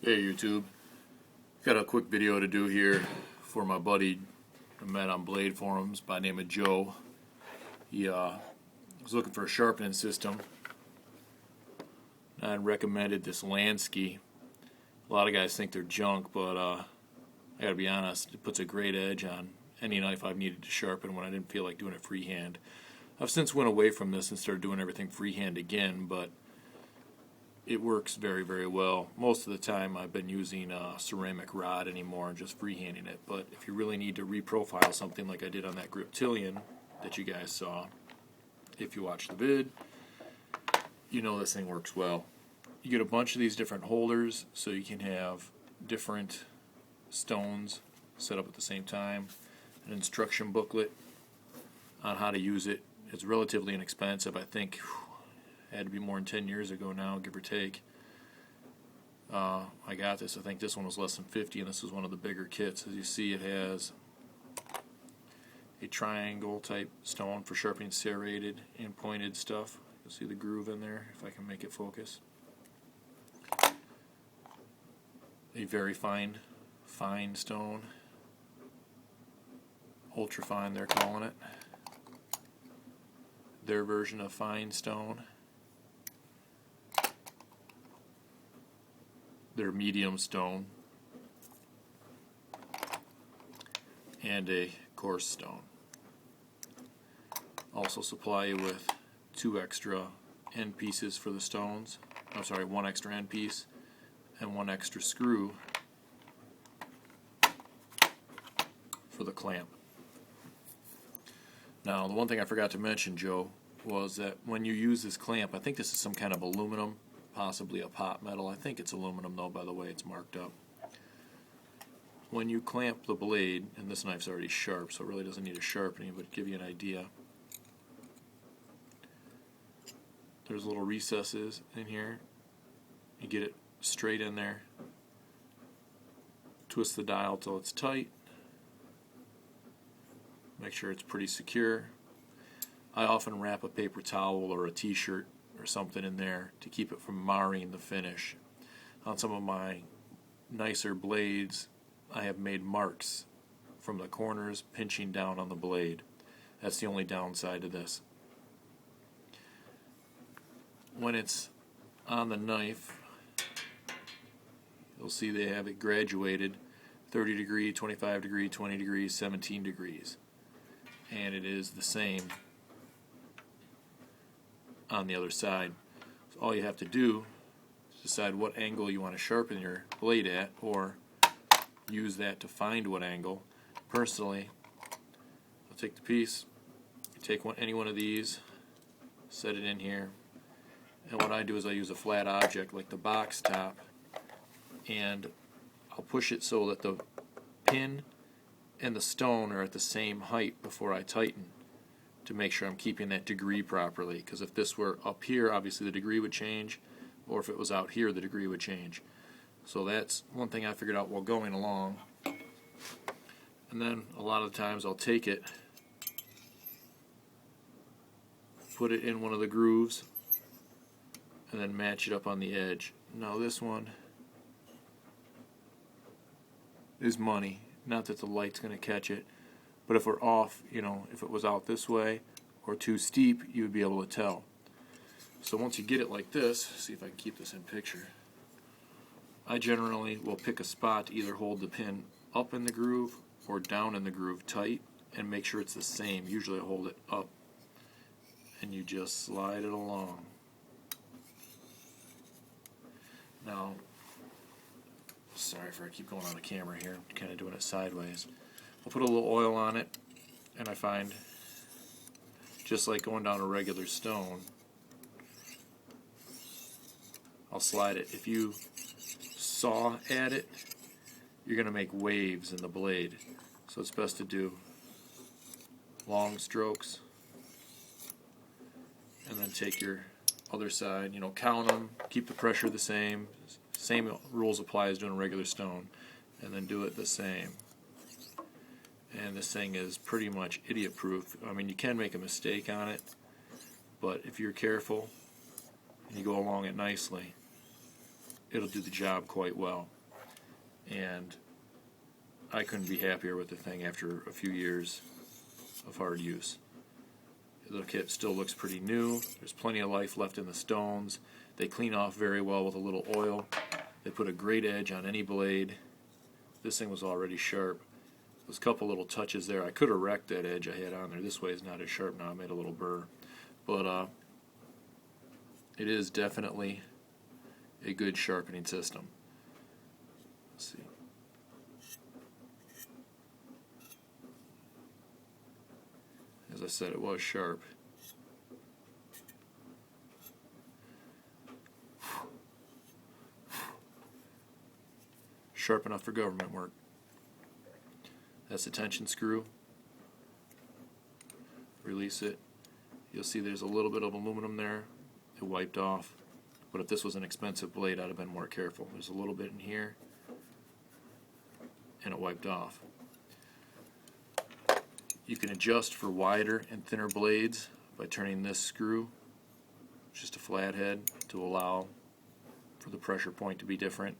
Hey YouTube, got a quick video to do here for my buddy I met on Blade forums by the name of Joe. He was looking for a sharpening system. I recommended this Lansky. A lot of guys think they're junk, but I gotta be honest, it puts a great edge on any knife I've needed to sharpen when I didn't feel like doing it freehand. I've since went away from this and started doing everything freehand again, but it works very, very well. Most of the time I've been using a ceramic rod anymore and just freehanding it, but if you really need to reprofile something like I did on that Griptilian that you guys saw, if you watch the vid, you know this thing works well. You get a bunch of these different holders so you can have different stones set up at the same time, an instruction booklet on how to use it. It's relatively inexpensive. I think had to be more than 10 years ago now, give or take. I got this. I think this one was less than 50, and this is one of the bigger kits. As you see, it has a triangle type stone for sharpening serrated and pointed stuff. You'll see the groove in there if I can make it focus. A very fine stone. Ultra fine, they're calling it. Their version of fine stone. Their medium stone, and a coarse stone. Also supply you with 2 extra end pieces for the stones. I'm sorry, 1 extra end piece and 1 extra screw for the clamp. Now, the one thing I forgot to mention, Joe, was that when you use this clamp, I think this is some kind of aluminum, possibly a pot metal. I think it's aluminum though, by the way it's marked up. When you clamp the blade, and this knife's already sharp so it really doesn't need a sharpening, but to give you an idea, there's little recesses in here. You get it straight in there, twist the dial till it's tight, make sure it's pretty secure. I often wrap a paper towel or a t-shirt or something in there to keep it from marring the finish. On some of my nicer blades, I have made marks from the corners pinching down on the blade. That's the only downside to this. When it's on the knife, you'll see they have it graduated: 30 degree, 25 degree, 20 degrees, 17 degrees. And it is the same on the other side. So all you have to do is decide what angle you want to sharpen your blade at, or use that to find what angle. Personally, I'll take the piece, take any one of these, set it in here, and what I do is I use a flat object like the box top, and I'll push it so that the pin and the stone are at the same height before I tighten, to make sure I'm keeping that degree properly, because if this were up here, obviously the degree would change, or if it was out here, the degree would change. So that's one thing I figured out while going along. And then a lot of the times I'll take it, put it in one of the grooves, and then match it up on the edge. Now this one is money. Not that the light's going to catch it, but if we're off, if it was out this way or too steep, you would be able to tell. So once you get it like this, see if I can keep this in picture, I generally will pick a spot to either hold the pin up in the groove or down in the groove tight, and make sure it's the same. Usually I hold it up, and you just slide it along. Now, sorry if I keep going on the camera here, I'm kind of doing it sideways. I'll put a little oil on it, and I find, just like going down a regular stone, I'll slide it. If you saw at it, you're going to make waves in the blade. So it's best to do long strokes, and then take your other side, count them, keep the pressure the same. Same rules apply as doing a regular stone, and then do it the same. And this thing is pretty much idiot proof. I mean, you can make a mistake on it, but if you're careful and you go along it nicely, it'll do the job quite well. And I couldn't be happier with the thing after a few years of hard use. The kit still looks pretty new. There's plenty of life left in the stones. They clean off very well with a little oil. They put a great edge on any blade. This thing was already sharp. There's a couple little touches there. I could have wrecked that edge I had on there. This way is not as sharp now. I made a little burr. But it is definitely a good sharpening system. Let's see. As I said, it was sharp. Sharp enough for government work. That's the tension screw. Release it. You'll see there's a little bit of aluminum there. It wiped off. But if this was an expensive blade, I'd have been more careful. There's a little bit in here, and it wiped off. You can adjust for wider and thinner blades by turning this screw, just a flathead, to allow for the pressure point to be different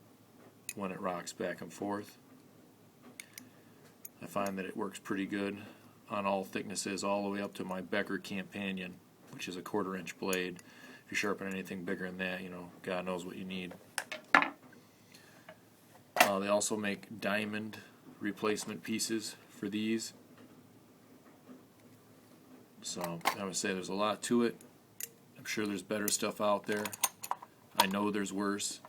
when it rocks back and forth. I find that it works pretty good on all thicknesses, all the way up to my Becker Companion, which is a 1/4 inch blade. If you sharpen anything bigger than that, God knows what you need. They also make diamond replacement pieces for these. So I would say there's a lot to it. I'm sure there's better stuff out there. I know there's worse.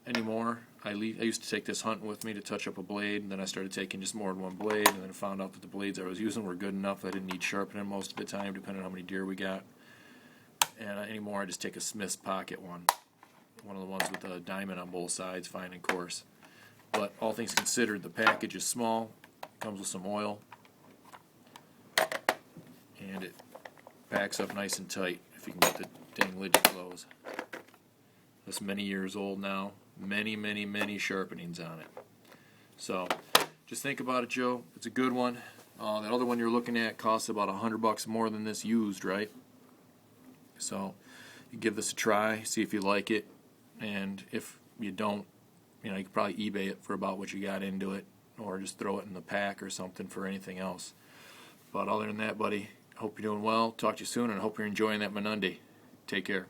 Anymore, I used to take this hunting with me to touch up a blade, and then I started taking just more than one blade, and then I found out that the blades I was using were good enough. I didn't need sharpening most of the time, depending on how many deer we got. And anymore, I just take a Smith's Pocket one of the ones with a diamond on both sides, fine and coarse. But all things considered, the package is small, comes with some oil, and it packs up nice and tight if you can get the dang lid to close. It's many years old now. Many sharpenings on it. So just think about it, Joe. It's a good one. That other one you're looking at costs about $100 more than this used, right? So you give this a try, see if you like it, and if you don't, you can probably eBay it for about what you got into it, or just throw it in the pack or something for anything else. But other than that, buddy, I hope you're doing well. Talk to you soon, and I hope you're enjoying that Menundi. Take care.